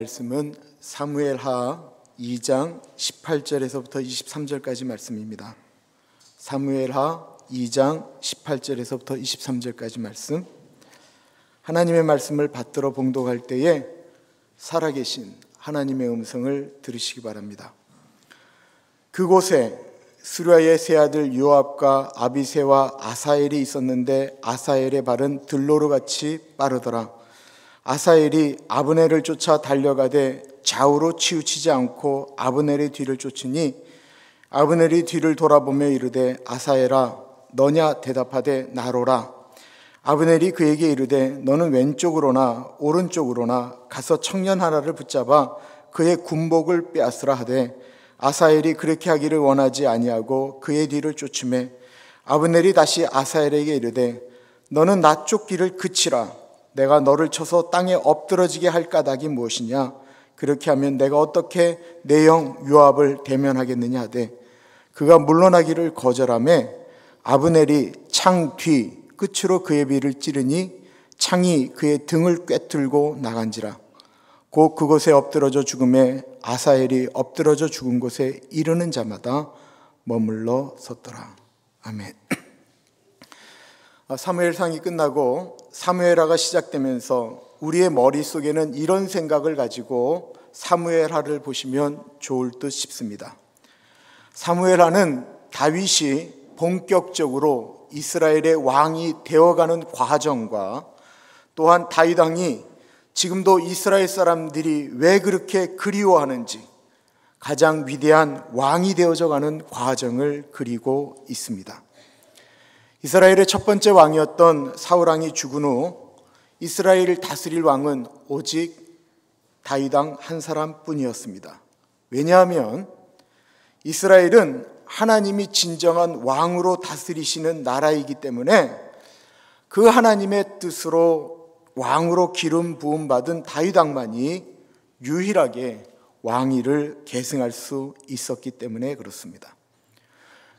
말씀은 사무엘하 2장 18절에서부터 23절까지 말씀입니다. 사무엘하 2장 18절에서부터 23절까지 말씀. 하나님의 말씀을 받들어 봉독할 때에 살아계신 하나님의 음성을 들으시기 바랍니다. 그곳에 스루야의 세 아들 요압과 아비새와 아사엘이 있었는데 아사엘의 발은 들로르같이 빠르더라. 아사엘이 아브넬을 쫓아 달려가되 좌우로 치우치지 않고 아브넬의 뒤를 쫓으니 아브넬이 뒤를 돌아보며 이르되 아사엘아 너냐 대답하되 나로라. 아브넬이 그에게 이르되 너는 왼쪽으로나 오른쪽으로나 가서 청년 하나를 붙잡아 그의 군복을 빼앗으라 하되 아사엘이 그렇게 하기를 원하지 아니하고 그의 뒤를 쫓으매 아브넬이 다시 아사엘에게 이르되 너는 나 쫓기를 그치라. 내가 너를 쳐서 땅에 엎드러지게 할 까닭이 무엇이냐? 그렇게 하면 내가 어떻게 내 형 요압을 대면하겠느냐 하되 그가 물러나기를 거절하며 아브넬이 창 뒤 끝으로 그의 비를 찌르니 창이 그의 등을 꿰뚫고 나간지라. 곧 그곳에 엎드러져 죽음에 아사엘이 엎드러져 죽은 곳에 이르는 자마다 머물러 섰더라. 아멘. 사무엘상이 끝나고 사무엘하가 시작되면서 우리의 머릿속에는 이런 생각을 가지고 사무엘하를 보시면 좋을 듯 싶습니다. 사무엘하는 다윗이 본격적으로 이스라엘의 왕이 되어가는 과정과 또한 다윗 왕이 지금도 이스라엘 사람들이 왜 그렇게 그리워하는지 가장 위대한 왕이 되어져가는 과정을 그리고 있습니다. 이스라엘의 첫 번째 왕이었던 사울 왕이 죽은 후 이스라엘을 다스릴 왕은 오직 다윗 왕 한 사람뿐이었습니다. 왜냐하면 이스라엘은 하나님이 진정한 왕으로 다스리시는 나라이기 때문에 그 하나님의 뜻으로 왕으로 기름 부음 받은 다윗 왕만이 유일하게 왕위를 계승할 수 있었기 때문에 그렇습니다.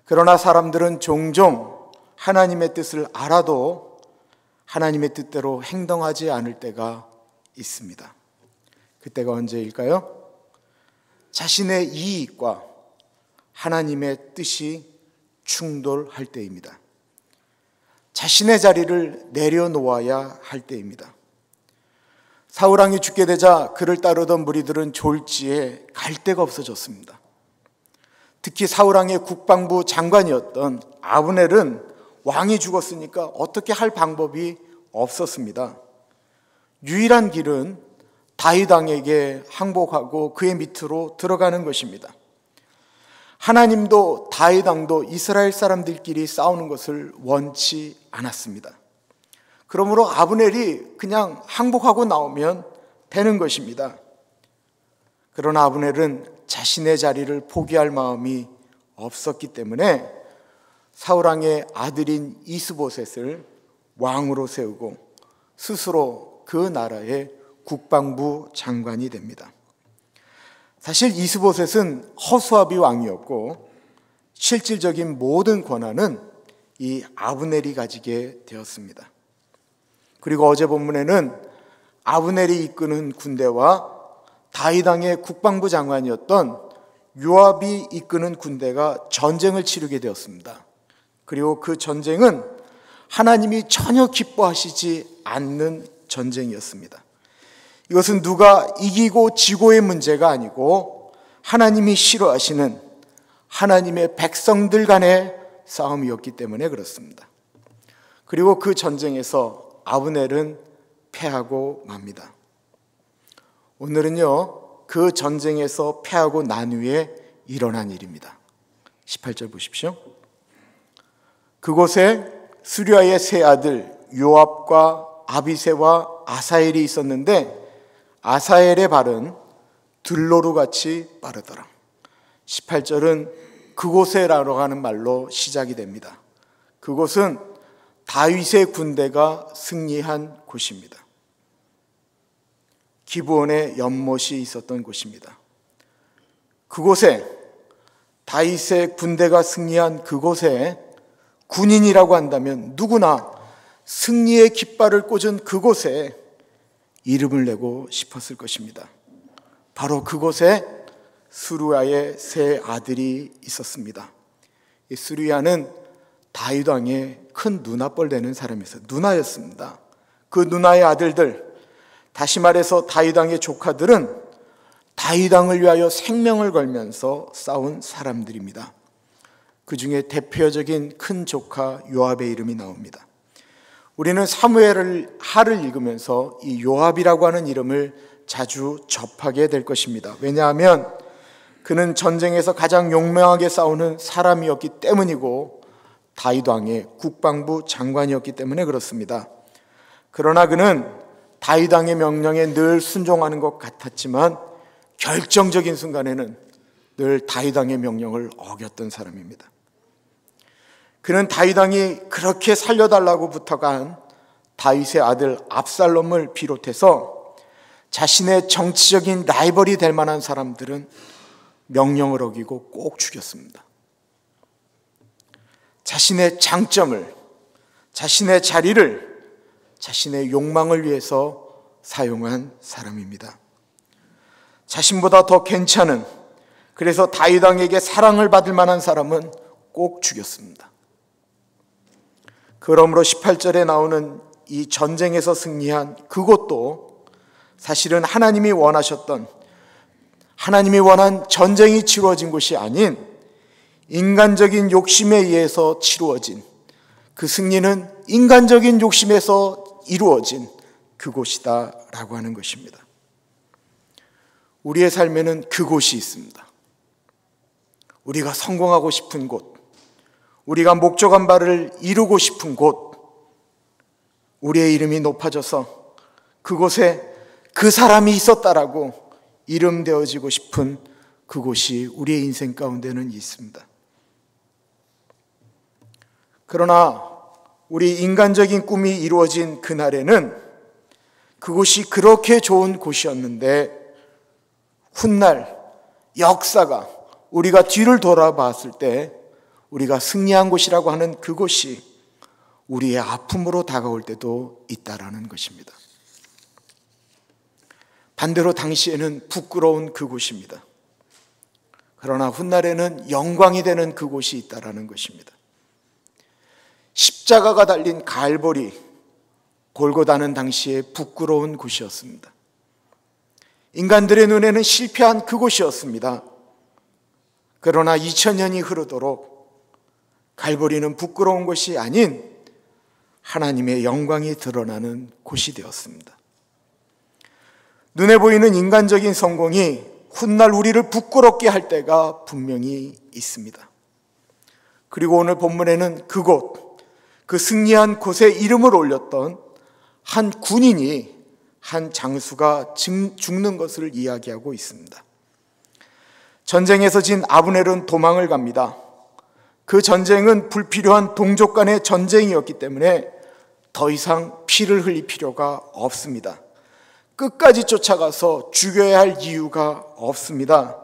그러나 사람들은 종종 하나님의 뜻을 알아도 하나님의 뜻대로 행동하지 않을 때가 있습니다. 그때가 언제일까요? 자신의 이익과 하나님의 뜻이 충돌할 때입니다. 자신의 자리를 내려놓아야 할 때입니다. 사울 왕이 죽게 되자 그를 따르던 무리들은 졸지에 갈 데가 없어졌습니다. 특히 사울 왕의 국방부 장관이었던 아브넬은 왕이 죽었으니까 어떻게 할 방법이 없었습니다. 유일한 길은 다윗 왕에게 항복하고 그의 밑으로 들어가는 것입니다. 하나님도 다윗 왕도 이스라엘 사람들끼리 싸우는 것을 원치 않았습니다. 그러므로 아브넬이 그냥 항복하고 나오면 되는 것입니다. 그러나 아브넬은 자신의 자리를 포기할 마음이 없었기 때문에 사울 왕의 아들인 이스보셋을 왕으로 세우고 스스로 그 나라의 국방부 장관이 됩니다. 사실 이스보셋은 허수아비 왕이었고 실질적인 모든 권한은 이 아브넬이 가지게 되었습니다. 그리고 어제 본문에는 아브넬이 이끄는 군대와 다윗 왕의 국방부 장관이었던 요압이 이끄는 군대가 전쟁을 치르게 되었습니다. 그리고 그 전쟁은 하나님이 전혀 기뻐하시지 않는 전쟁이었습니다. 이것은 누가 이기고 지고의 문제가 아니고 하나님이 싫어하시는 하나님의 백성들 간의 싸움이었기 때문에 그렇습니다. 그리고 그 전쟁에서 아브넬은 패하고 맙니다. 오늘은요, 그 전쟁에서 패하고 난 후에 일어난 일입니다. 18절 보십시오. 그곳에 스루야의 세 아들 요압과 아비새와 아사엘이 있었는데 아사엘의 발은 들로르같이 빠르더라. 18절은 그곳에라고 하는 말로 시작이 됩니다. 그곳은 다윗의 군대가 승리한 곳입니다. 기브온에 연못이 있었던 곳입니다. 그곳에 다윗의 군대가 승리한 그곳에 군인이라고 한다면 누구나 승리의 깃발을 꽂은 그곳에 이름을 내고 싶었을 것입니다. 바로 그곳에 스루야의 세 아들이 있었습니다. 이 스루야는 다윗 왕의 큰 누나뻘 되는 사람이었어요. 누나였습니다. 그 누나의 아들들, 다시 말해서 다윗 왕의 조카들은 다윗 왕을 위하여 생명을 걸면서 싸운 사람들입니다. 그 중에 대표적인 큰 조카 요압의 이름이 나옵니다. 우리는 사무엘 하를 읽으면서 이 요압이라고 하는 이름을 자주 접하게 될 것입니다. 왜냐하면 그는 전쟁에서 가장 용맹하게 싸우는 사람이었기 때문이고 다윗 왕의 국방부 장관이었기 때문에 그렇습니다. 그러나 그는 다윗 왕의 명령에 늘 순종하는 것 같았지만 결정적인 순간에는 늘 다윗 왕의 명령을 어겼던 사람입니다. 그는 다윗 왕이 그렇게 살려달라고 부탁한 다윗의 아들 압살롬을 비롯해서 자신의 정치적인 라이벌이 될 만한 사람들은 명령을 어기고 꼭 죽였습니다. 자신의 장점을, 자신의 자리를, 자신의 욕망을 위해서 사용한 사람입니다. 자신보다 더 괜찮은, 그래서 다윗 왕에게 사랑을 받을 만한 사람은 꼭 죽였습니다. 그러므로 18절에 나오는 이 전쟁에서 승리한 그것도 사실은 하나님이 원하셨던, 하나님이 원한 전쟁이 치루어진 곳이 아닌 인간적인 욕심에 의해서 치루어진, 그 승리는 인간적인 욕심에서 이루어진 그곳이다 라고 하는 것입니다. 우리의 삶에는 그곳이 있습니다. 우리가 성공하고 싶은 곳, 우리가 목적한 바를 이루고 싶은 곳, 우리의 이름이 높아져서 그곳에 그 사람이 있었다라고 이름되어지고 싶은 그곳이 우리의 인생 가운데는 있습니다. 그러나 우리 인간적인 꿈이 이루어진 그날에는 그곳이 그렇게 좋은 곳이었는데 훗날 역사가 우리가 뒤를 돌아봤을 때 우리가 승리한 곳이라고 하는 그곳이 우리의 아픔으로 다가올 때도 있다라는 것입니다. 반대로 당시에는 부끄러운 그곳입니다. 그러나 훗날에는 영광이 되는 그곳이 있다라는 것입니다. 십자가가 달린 갈보리, 골고다는 당시에 부끄러운 곳이었습니다. 인간들의 눈에는 실패한 그곳이었습니다. 그러나 2000년이 흐르도록 갈보리는 부끄러운 곳이 아닌 하나님의 영광이 드러나는 곳이 되었습니다. 눈에 보이는 인간적인 성공이 훗날 우리를 부끄럽게 할 때가 분명히 있습니다. 그리고 오늘 본문에는 그곳, 그 승리한 곳에 이름을 올렸던 한 군인이, 한 장수가 죽는 것을 이야기하고 있습니다. 전쟁에서 진 아브넬은 도망을 갑니다. 그 전쟁은 불필요한 동족 간의 전쟁이었기 때문에 더 이상 피를 흘릴 필요가 없습니다. 끝까지 쫓아가서 죽여야 할 이유가 없습니다.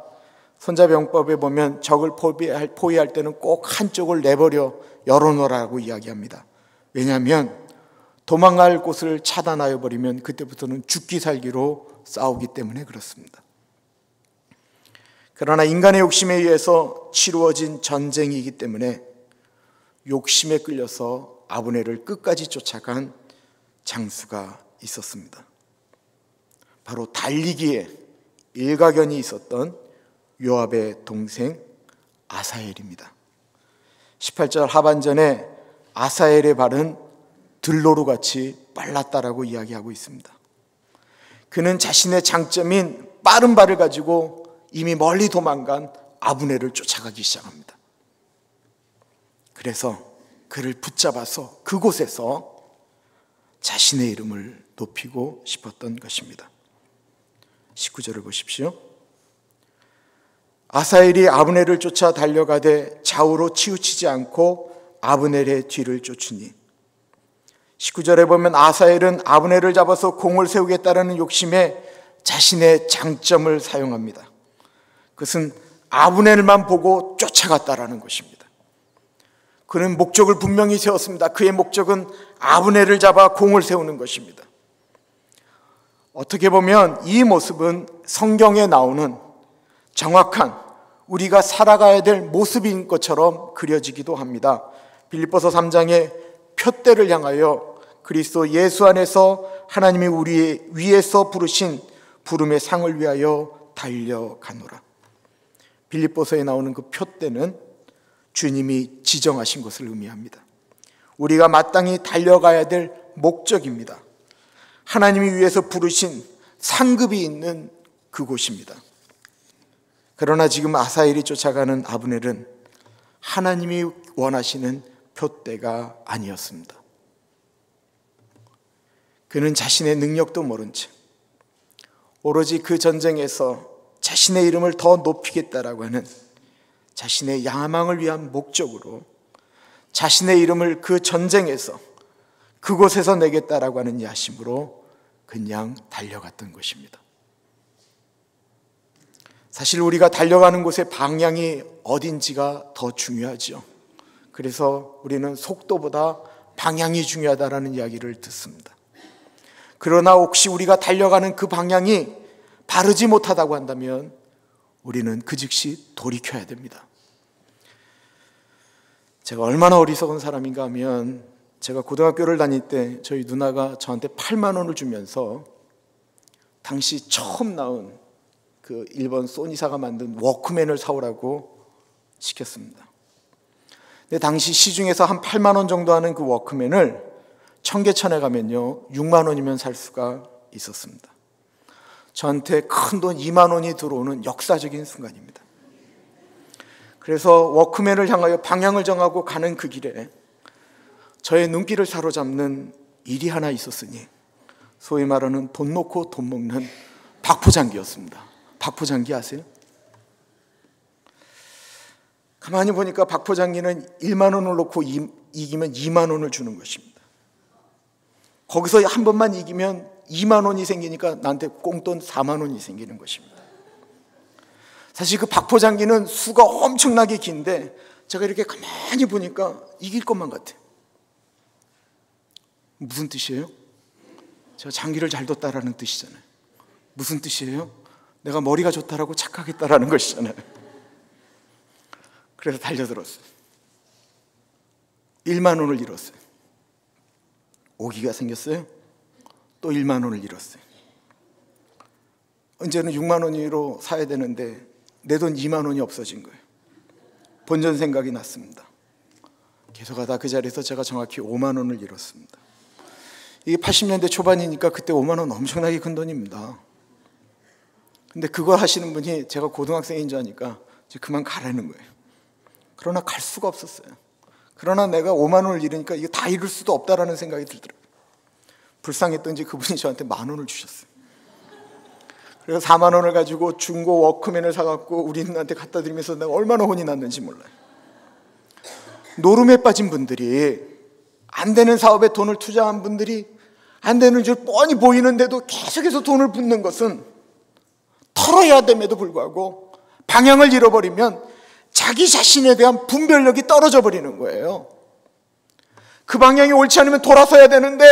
손자병법에 보면 적을 포위할 때는 꼭 한쪽을 내버려 열어놓으라고 이야기합니다. 왜냐하면 도망갈 곳을 차단하여 버리면 그때부터는 죽기 살기로 싸우기 때문에 그렇습니다. 그러나 인간의 욕심에 의해서 치루어진 전쟁이기 때문에 욕심에 끌려서 아브넬을 끝까지 쫓아간 장수가 있었습니다. 바로 달리기에 일가견이 있었던 요압의 동생 아사엘입니다. 18절 하반전에 아사엘의 발은 들노루같이 빨랐다라고 이야기하고 있습니다. 그는 자신의 장점인 빠른 발을 가지고 이미 멀리 도망간 아브넬을 쫓아가기 시작합니다. 그래서 그를 붙잡아서 그곳에서 자신의 이름을 높이고 싶었던 것입니다. 19절을 보십시오. 아사엘이 아브넬을 쫓아 달려가되 좌우로 치우치지 않고 아브넬의 뒤를 쫓으니, 19절에 보면 아사엘은 아브넬을 잡아서 공을 세우겠다라는 욕심에 자신의 장점을 사용합니다. 그것은 아브넬만 보고 쫓아갔다라는 것입니다. 그는 목적을 분명히 세웠습니다. 그의 목적은 아브넬을 잡아 공을 세우는 것입니다. 어떻게 보면 이 모습은 성경에 나오는 정확한 우리가 살아가야 될 모습인 것처럼 그려지기도 합니다. 빌립보서 3장에 표대를 향하여 그리스도 예수 안에서 하나님이 우리 위에서 부르신 부름의 상을 위하여 달려가노라. 빌립보서에 나오는 그 표대는 주님이 지정하신 것을 의미합니다. 우리가 마땅히 달려가야 될 목적입니다. 하나님이 위에서 부르신 상급이 있는 그곳입니다. 그러나 지금 아사엘이 쫓아가는 아브넬은 하나님이 원하시는 표대가 아니었습니다. 그는 자신의 능력도 모른 채 오로지 그 전쟁에서 자신의 이름을 더 높이겠다라고 하는 자신의 야망을 위한 목적으로 자신의 이름을 그 전쟁에서 그곳에서 내겠다라고 하는 야심으로 그냥 달려갔던 것입니다. 사실 우리가 달려가는 곳의 방향이 어딘지가 더 중요하죠. 그래서 우리는 속도보다 방향이 중요하다라는 이야기를 듣습니다. 그러나 혹시 우리가 달려가는 그 방향이 바르지 못하다고 한다면 우리는 그 즉시 돌이켜야 됩니다. 제가 얼마나 어리석은 사람인가 하면 제가 고등학교를 다닐 때 저희 누나가 저한테 8만 원을 주면서 당시 처음 나온 그 일본 소니사가 만든 워크맨을 사오라고 시켰습니다. 근데 당시 시중에서 한 8만 원 정도 하는 그 워크맨을 청계천에 가면요 6만 원이면 살 수가 있었습니다. 저한테 큰 돈 2만 원이 들어오는 역사적인 순간입니다. 그래서 워크맨을 향하여 방향을 정하고 가는 그 길에 저의 눈길을 사로잡는 일이 하나 있었으니 소위 말하는 돈 놓고 돈 먹는 박포장기였습니다. 박포장기 아세요? 가만히 보니까 박포장기는 1만 원을 놓고 이기면 2만 원을 주는 것입니다. 거기서 한 번만 이기면 2만 원이 생기니까 나한테 꽁돈 4만 원이 생기는 것입니다. 사실 그 박포장기는 수가 엄청나게 긴데 제가 이렇게 가만히 보니까 이길 것만 같아요. 무슨 뜻이에요? 제가 장기를 잘 뒀다라는 뜻이잖아요. 무슨 뜻이에요? 내가 머리가 좋다라고 착각했다라는 것이잖아요. 그래서 달려들었어요. 1만 원을 잃었어요. 오기가 생겼어요. 또 1만 원을 잃었어요. 이제는 6만 원으로 사야 되는데 내 돈 2만 원이 없어진 거예요. 본전 생각이 났습니다. 계속 하다 그 자리에서 제가 정확히 5만 원을 잃었습니다. 이게 80년대 초반이니까 그때 5만 원 엄청나게 큰 돈입니다. 근데 그걸 하시는 분이 제가 고등학생인 줄 아니까 이제 그만 가라는 거예요. 그러나 갈 수가 없었어요. 그러나 내가 5만 원을 잃으니까 이거 다 잃을 수도 없다라는 생각이 들더라고요. 불쌍했던지 그분이 저한테 1만 원을 주셨어요. 그래서 4만 원을 가지고 중고 워크맨을 사갖고 우리 누나한테 갖다 드리면서 내가 얼마나 혼이 났는지 몰라요. 노름에 빠진 분들이, 안 되는 사업에 돈을 투자한 분들이 안 되는 줄 뻔히 보이는데도 계속해서 돈을 붓는 것은 털어야 됨에도 불구하고 방향을 잃어버리면 자기 자신에 대한 분별력이 떨어져 버리는 거예요. 그 방향이 옳지 않으면 돌아서야 되는데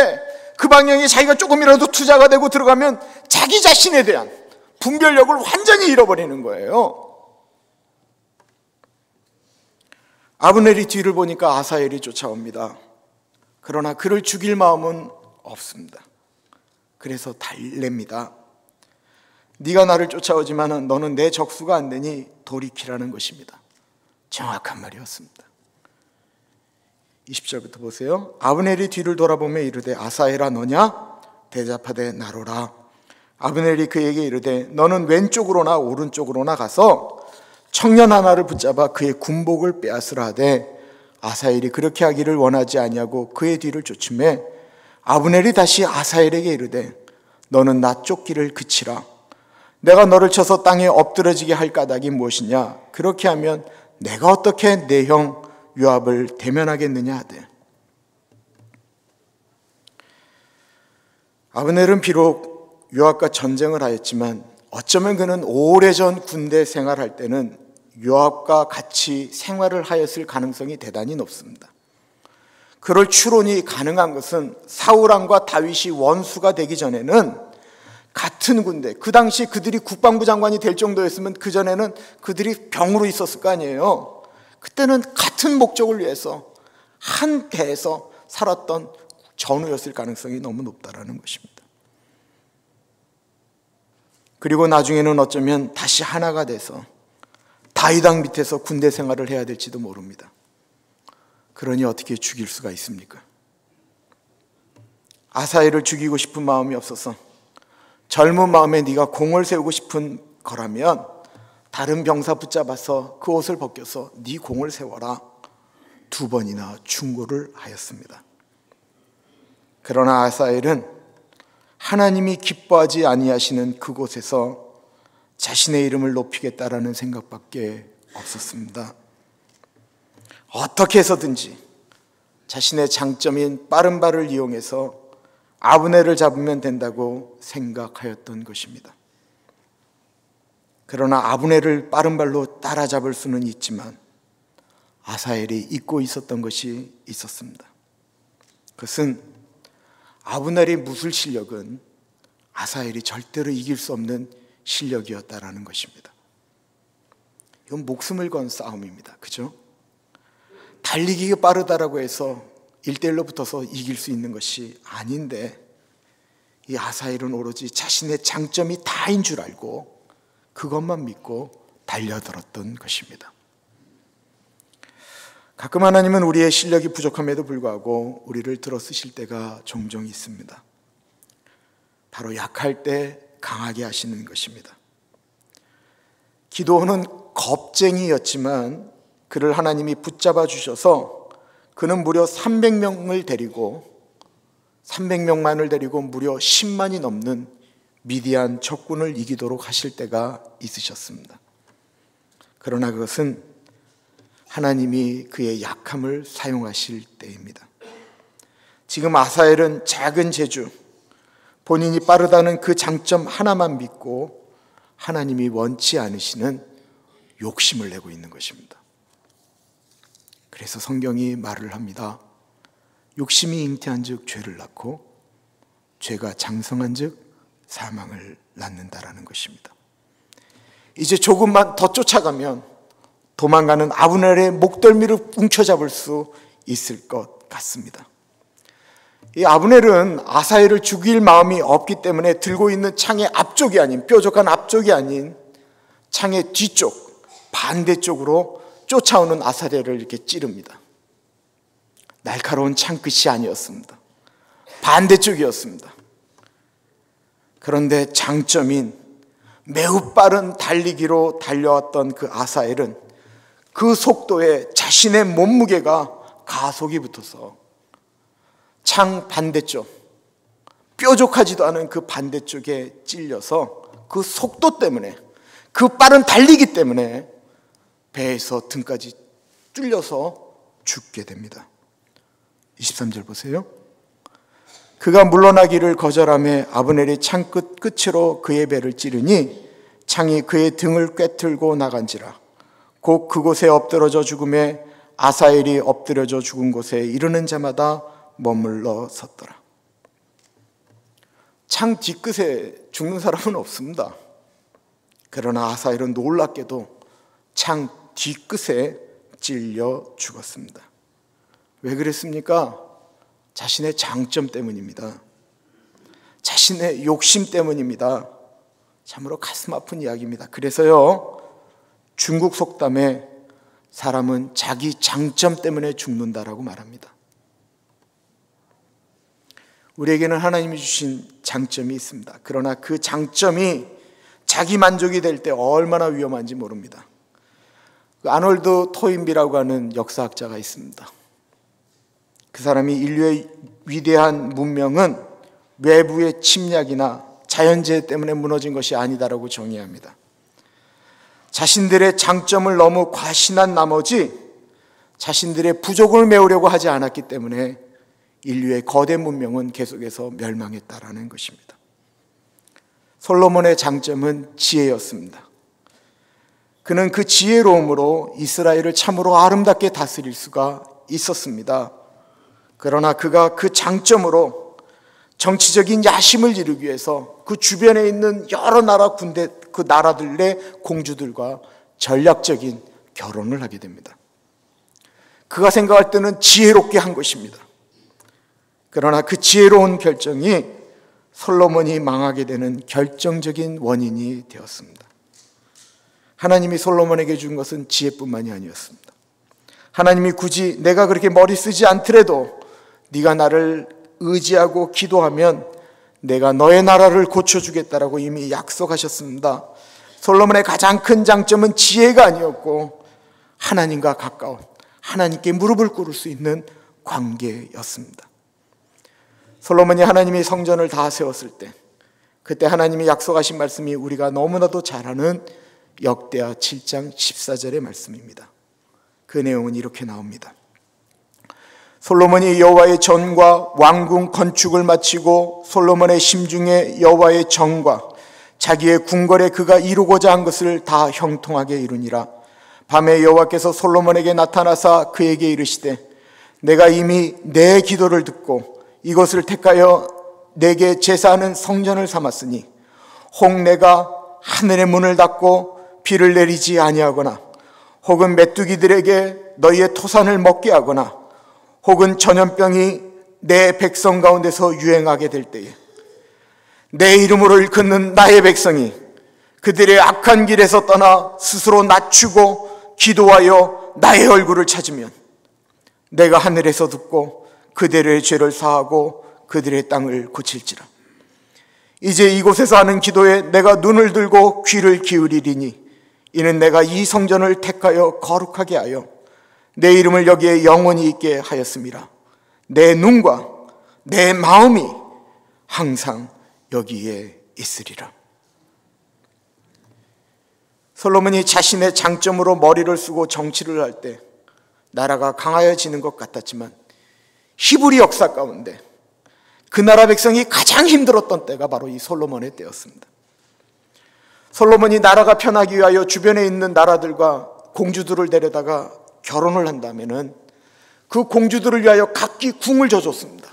그 방향이 자기가 조금이라도 투자가 되고 들어가면 자기 자신에 대한 분별력을 완전히 잃어버리는 거예요. 아브넬이 뒤를 보니까 아사엘이 쫓아옵니다. 그러나 그를 죽일 마음은 없습니다. 그래서 달랩니다. 네가 나를 쫓아오지만 너는 내 적수가 안 되니 돌이키라는 것입니다. 정확한 말이었습니다. 20절부터 보세요. 아브넬이 뒤를 돌아보며 이르되 아사엘아 너냐? 대답하되 나로라. 아브넬이 그에게 이르되 너는 왼쪽으로나 오른쪽으로나 가서 청년 하나를 붙잡아 그의 군복을 빼앗으라 하되 아사엘이 그렇게 하기를 원하지 아니하고 그의 뒤를 쫓음에 아브넬이 다시 아사엘에게 이르되 너는 나 쫓기를 그치라. 내가 너를 쳐서 땅에 엎드러지게 할 까닭이 무엇이냐? 그렇게 하면 내가 어떻게 내 형 요압을 대면하겠느냐 하되. 아브넬은 비록 요압과 전쟁을 하였지만 어쩌면 그는 오래전 군대 생활할 때는 요압과 같이 생활을 하였을 가능성이 대단히 높습니다. 그럴 추론이 가능한 것은 사울 왕과 다윗이 원수가 되기 전에는 같은 군대, 그 당시 그들이 국방부 장관이 될 정도였으면 그전에는 그들이 병으로 있었을 거 아니에요. 그때는 같은 목적을 위해서 한 배에서 살았던 전우였을 가능성이 너무 높다라는 것입니다. 그리고 나중에는 어쩌면 다시 하나가 돼서 다윗왕 밑에서 군대 생활을 해야 될지도 모릅니다. 그러니 어떻게 죽일 수가 있습니까? 아사엘을 죽이고 싶은 마음이 없어서 젊은 마음에 네가 공을 세우고 싶은 거라면 다른 병사 붙잡아서 그 옷을 벗겨서 네 공을 세워라. 2번이나 충고를 하였습니다. 그러나 아사엘은 하나님이 기뻐하지 아니하시는 그곳에서 자신의 이름을 높이겠다라는 생각밖에 없었습니다. 어떻게 해서든지 자신의 장점인 빠른 발을 이용해서 아브넬을 잡으면 된다고 생각하였던 것입니다. 그러나 아브넬을 빠른 발로 따라잡을 수는 있지만 아사엘이 잊고 있었던 것이 있었습니다. 그것은 아브넬의 무술 실력은 아사엘이 절대로 이길 수 없는 실력이었다라는 것입니다. 이건 목숨을 건 싸움입니다. 그죠? 달리기가 빠르다라고 해서 1대1로 붙어서 이길 수 있는 것이 아닌데 이 아사엘은 오로지 자신의 장점이 다인 줄 알고 그것만 믿고 달려들었던 것입니다. 가끔 하나님은 우리의 실력이 부족함에도 불구하고 우리를 들어쓰실 때가 종종 있습니다. 바로 약할 때 강하게 하시는 것입니다. 기도원은 겁쟁이였지만 그를 하나님이 붙잡아 주셔서 그는 무려 300명만을 데리고 무려 10만이 넘는 미디안 적군을 이기도록 하실 때가 있으셨습니다. 그러나 그것은 하나님이 그의 약함을 사용하실 때입니다. 지금 아사엘은 작은 재주, 본인이 빠르다는 그 장점 하나만 믿고 하나님이 원치 않으시는 욕심을 내고 있는 것입니다. 그래서 성경이 말을 합니다. 욕심이 잉태한 즉 죄를 낳고 죄가 장성한 즉 사망을 낳는다라는 것입니다. 이제 조금만 더 쫓아가면 도망가는 아브넬의 목덜미를 움켜잡을 수 있을 것 같습니다. 이 아브넬은 아사엘을 죽일 마음이 없기 때문에 들고 있는 창의 앞쪽이 아닌, 뾰족한 앞쪽이 아닌 창의 뒤쪽, 반대쪽으로 쫓아오는 아사엘을 이렇게 찌릅니다. 날카로운 창끝이 아니었습니다. 반대쪽이었습니다. 그런데 장점인 매우 빠른 달리기로 달려왔던 그 아사엘은 그 속도에 자신의 몸무게가 가속이 붙어서 창 반대쪽, 뾰족하지도 않은 그 반대쪽에 찔려서 그 속도 때문에, 그 빠른 달리기 때문에 배에서 등까지 뚫려서 죽게 됩니다. 23절 보세요. 그가 물러나기를 거절하며 아브넬이 창끝 끝으로 그의 배를 찌르니 창이 그의 등을 꿰틀고 나간지라. 곧 그곳에 엎드러져 죽음에 아사엘이 엎드려져 죽은 곳에 이르는 자마다 머물러 섰더라. 창 뒤끝에 죽는 사람은 없습니다. 그러나 아사엘은 놀랍게도 창 뒤끝에 찔려 죽었습니다. 왜 그랬습니까? 자신의 장점 때문입니다. 자신의 욕심 때문입니다. 참으로 가슴 아픈 이야기입니다. 그래서요, 중국 속담에 사람은 자기 장점 때문에 죽는다라고 말합니다. 우리에게는 하나님이 주신 장점이 있습니다. 그러나 그 장점이 자기 만족이 될 때 얼마나 위험한지 모릅니다. 아놀드 토인비라고 하는 역사학자가 있습니다. 그 사람이 인류의 위대한 문명은 외부의 침략이나 자연재해 때문에 무너진 것이 아니다라고 정의합니다. 자신들의 장점을 너무 과신한 나머지 자신들의 부족을 메우려고 하지 않았기 때문에 인류의 거대 문명은 계속해서 멸망했다라는 것입니다. 솔로몬의 장점은 지혜였습니다. 그는 그 지혜로움으로 이스라엘을 참으로 아름답게 다스릴 수가 있었습니다. 그러나 그가 그 장점으로 정치적인 야심을 이루기 위해서 그 주변에 있는 여러 나라 군대, 그 나라들의 공주들과 전략적인 결혼을 하게 됩니다. 그가 생각할 때는 지혜롭게 한 것입니다. 그러나 그 지혜로운 결정이 솔로몬이 망하게 되는 결정적인 원인이 되었습니다. 하나님이 솔로몬에게 준 것은 지혜뿐만이 아니었습니다. 하나님이 굳이 내가 그렇게 머리 쓰지 않더라도 네가 나를 의지하고 기도하면 내가 너의 나라를 고쳐주겠다라고 이미 약속하셨습니다. 솔로몬의 가장 큰 장점은 지혜가 아니었고 하나님과 가까운, 하나님께 무릎을 꿇을 수 있는 관계였습니다. 솔로몬이 하나님이 성전을 다 세웠을 때, 그때 하나님이 약속하신 말씀이 우리가 너무나도 잘 아는 역대하 7장 14절의 말씀입니다. 그 내용은 이렇게 나옵니다. 솔로몬이 여호와의 전과 왕궁 건축을 마치고 솔로몬의 심중에 여호와의 정과 자기의 궁궐에 그가 이루고자 한 것을 다 형통하게 이루니라. 밤에 여호와께서 솔로몬에게 나타나사 그에게 이르시되 내가 이미 내 기도를 듣고 이것을 택하여 내게 제사하는 성전을 삼았으니 혹 내가 하늘의 문을 닫고 비를 내리지 아니하거나 혹은 메뚜기들에게 너희의 토산을 먹게 하거나 혹은 전염병이 내 백성 가운데서 유행하게 될 때에 내 이름으로 일컫는 나의 백성이 그들의 악한 길에서 떠나 스스로 낮추고 기도하여 나의 얼굴을 찾으면 내가 하늘에서 듣고 그들의 죄를 사하고 그들의 땅을 고칠지라. 이제 이곳에서 하는 기도에 내가 눈을 들고 귀를 기울이리니 이는 내가 이 성전을 택하여 거룩하게 하여 내 이름을 여기에 영원히 있게 하였음이라. 내 눈과 내 마음이 항상 여기에 있으리라. 솔로몬이 자신의 장점으로 머리를 쓰고 정치를 할 때 나라가 강하여지는 것 같았지만 히브리 역사 가운데 그 나라 백성이 가장 힘들었던 때가 바로 이 솔로몬의 때였습니다. 솔로몬이 나라가 편하기 위하여 주변에 있는 나라들과 공주들을 데려다가 결혼을 한다면은 그 공주들을 위하여 각기 궁을 져줬습니다.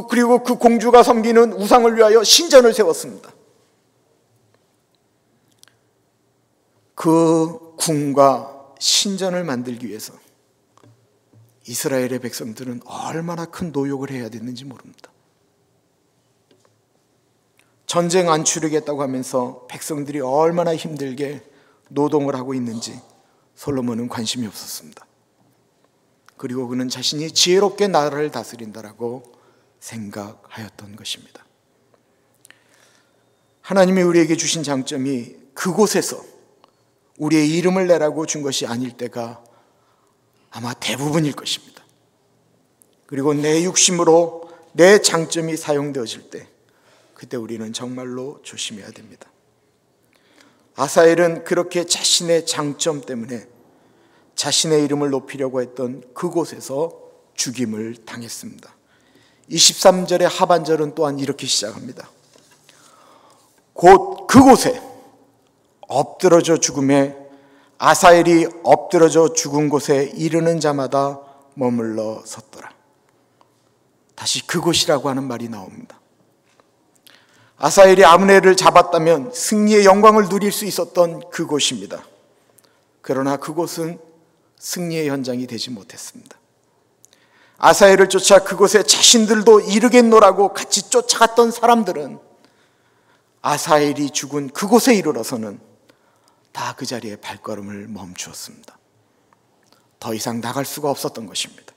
그리고 그 공주가 섬기는 우상을 위하여 신전을 세웠습니다. 그 궁과 신전을 만들기 위해서 이스라엘의 백성들은 얼마나 큰 노력을 해야 됐는지 모릅니다. 전쟁 안 치르겠다고 하면서 백성들이 얼마나 힘들게 노동을 하고 있는지 솔로몬은 관심이 없었습니다. 그리고 그는 자신이 지혜롭게 나라를 다스린다라고 생각하였던 것입니다. 하나님이 우리에게 주신 장점이 그곳에서 우리의 이름을 내라고 준 것이 아닐 때가 아마 대부분일 것입니다. 그리고 내 육심으로 내 장점이 사용되어질 때 그때 우리는 정말로 조심해야 됩니다. 아사엘은 그렇게 자신의 장점 때문에 자신의 이름을 높이려고 했던 그곳에서 죽임을 당했습니다. 23절의 하반절은 또한 이렇게 시작합니다. 곧 그곳에 엎드러져 죽음에 아사엘이 엎드러져 죽은 곳에 이르는 자마다 머물러 섰더라. 다시 그곳이라고 하는 말이 나옵니다. 아사엘이 아브넬을 잡았다면 승리의 영광을 누릴 수 있었던 그곳입니다. 그러나 그곳은 승리의 현장이 되지 못했습니다. 아사엘을 쫓아 그곳에 자신들도 이르겠노라고 같이 쫓아갔던 사람들은 아사엘이 죽은 그곳에 이르러서는 다 그 자리에 발걸음을 멈추었습니다. 더 이상 나갈 수가 없었던 것입니다.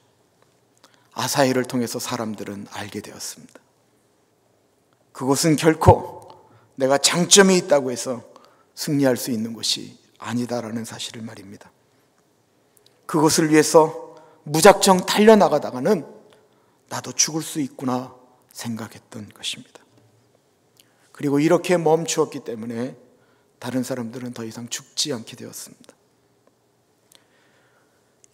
아사엘을 통해서 사람들은 알게 되었습니다. 그곳은 결코 내가 장점이 있다고 해서 승리할 수 있는 곳이 아니다라는 사실을 말입니다. 그것을 위해서 무작정 달려나가다가는 나도 죽을 수 있구나 생각했던 것입니다. 그리고 이렇게 멈추었기 때문에 다른 사람들은 더 이상 죽지 않게 되었습니다.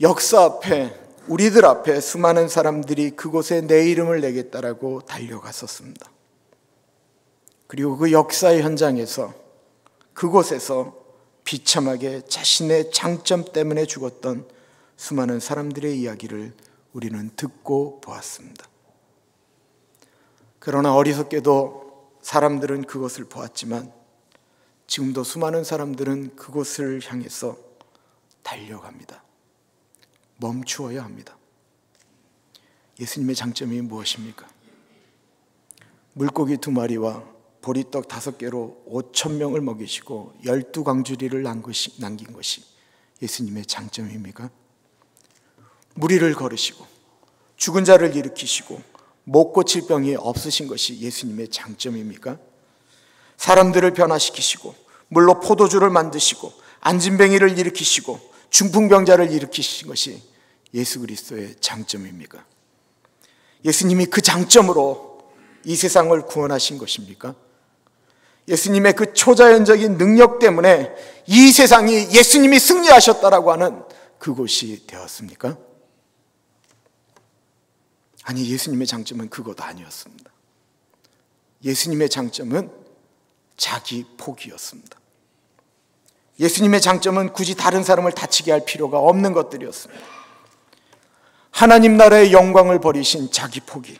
역사 앞에, 우리들 앞에 수많은 사람들이 그곳에 내 이름을 내겠다라고 달려갔었습니다. 그리고 그 역사의 현장에서, 그곳에서 비참하게 자신의 장점 때문에 죽었던 수많은 사람들의 이야기를 우리는 듣고 보았습니다. 그러나 어리석게도 사람들은 그것을 보았지만 지금도 수많은 사람들은 그곳을 향해서 달려갑니다. 멈추어야 합니다. 예수님의 장점이 무엇입니까? 물고기 2마리와 보리떡 5개로 5,000명을 먹이시고 12광주리를 남긴 것이 예수님의 장점입니까? 무리를 걸으시고 죽은 자를 일으키시고 못 고칠 병이 없으신 것이 예수님의 장점입니까? 사람들을 변화시키시고 물로 포도주를 만드시고 안진뱅이를 일으키시고 중풍병자를 일으키신 것이 예수 그리스도의 장점입니까? 예수님이 그 장점으로 이 세상을 구원하신 것입니까? 예수님의 그 초자연적인 능력 때문에 이 세상이 예수님이 승리하셨다라고 하는 그곳이 되었습니까? 아니, 예수님의 장점은 그것 아니었습니다. 예수님의 장점은 자기 포기였습니다. 예수님의 장점은 굳이 다른 사람을 다치게 할 필요가 없는 것들이었습니다. 하나님 나라의 영광을 버리신 자기 포기,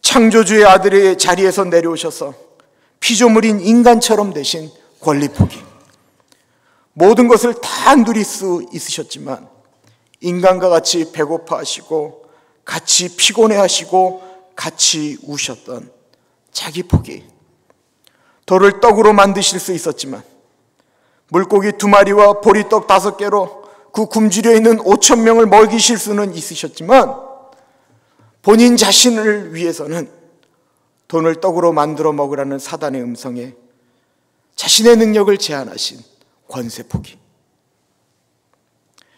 창조주의 아들의 자리에서 내려오셔서 피조물인 인간처럼 되신 권리 포기, 모든 것을 다 누릴 수 있으셨지만 인간과 같이 배고파하시고 같이 피곤해하시고 같이 우셨던 자기 포기, 돌을 떡으로 만드실 수 있었지만 물고기 2마리와 보리떡 5개로 그 굶주려 있는 5,000명을 먹이실 수는 있으셨지만 본인 자신을 위해서는 돈을 떡으로 만들어 먹으라는 사단의 음성에 자신의 능력을 제한하신 권세 포기,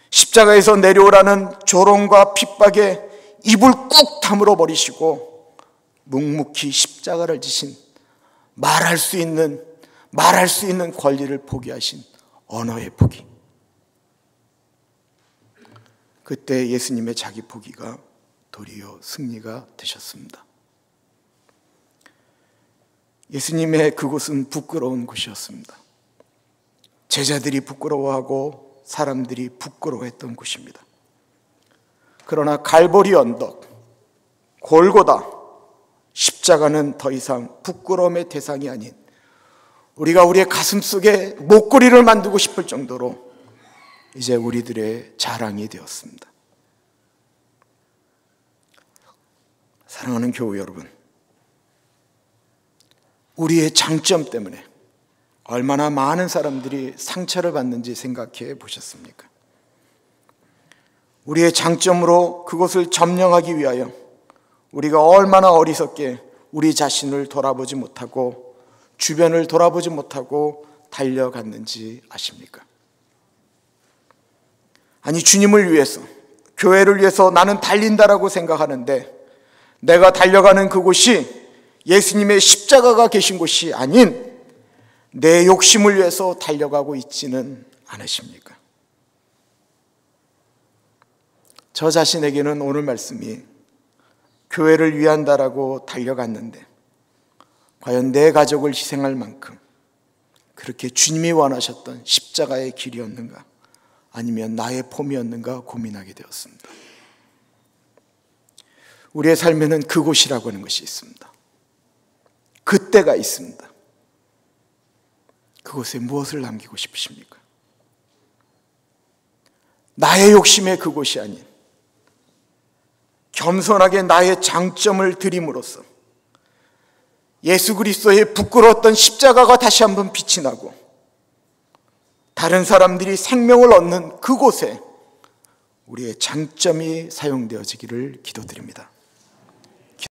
십자가에서 내려오라는 조롱과 핍박에 입을 꾹 다물어 버리시고 묵묵히 십자가를 지신 말할 수 있는 권리를 포기하신 언어의 포기. 그때 예수님의 자기 포기가 도리어 승리가 되셨습니다. 예수님의 그곳은 부끄러운 곳이었습니다. 제자들이 부끄러워하고 사람들이 부끄러워했던 곳입니다. 그러나 갈보리 언덕, 골고다, 십자가는 더 이상 부끄러움의 대상이 아닌 우리가 우리의 가슴 속에 목걸이를 만들고 싶을 정도로 이제 우리들의 자랑이 되었습니다. 사랑하는 교우 여러분, 우리의 장점 때문에 얼마나 많은 사람들이 상처를 받는지 생각해 보셨습니까? 우리의 장점으로 그것을 점령하기 위하여 우리가 얼마나 어리석게 우리 자신을 돌아보지 못하고 주변을 돌아보지 못하고 달려갔는지 아십니까? 아니, 주님을 위해서, 교회를 위해서 나는 달린다라고 생각하는데 내가 달려가는 그곳이 예수님의 십자가가 계신 곳이 아닌 내 욕심을 위해서 달려가고 있지는 않으십니까? 저 자신에게는 오늘 말씀이 교회를 위한다라고 달려갔는데 과연 내 가족을 희생할 만큼 그렇게 주님이 원하셨던 십자가의 길이었는가, 아니면 나의 폼이었는가 고민하게 되었습니다. 우리의 삶에는 그곳이라고 하는 것이 있습니다. 그때가 있습니다. 그곳에 무엇을 남기고 싶으십니까? 나의 욕심의 그곳이 아닌 겸손하게 나의 장점을 드림으로써 예수 그리스도의 부끄러웠던 십자가가 다시 한번 빛이 나고 다른 사람들이 생명을 얻는 그곳에 우리의 장점이 사용되어지기를 기도드립니다.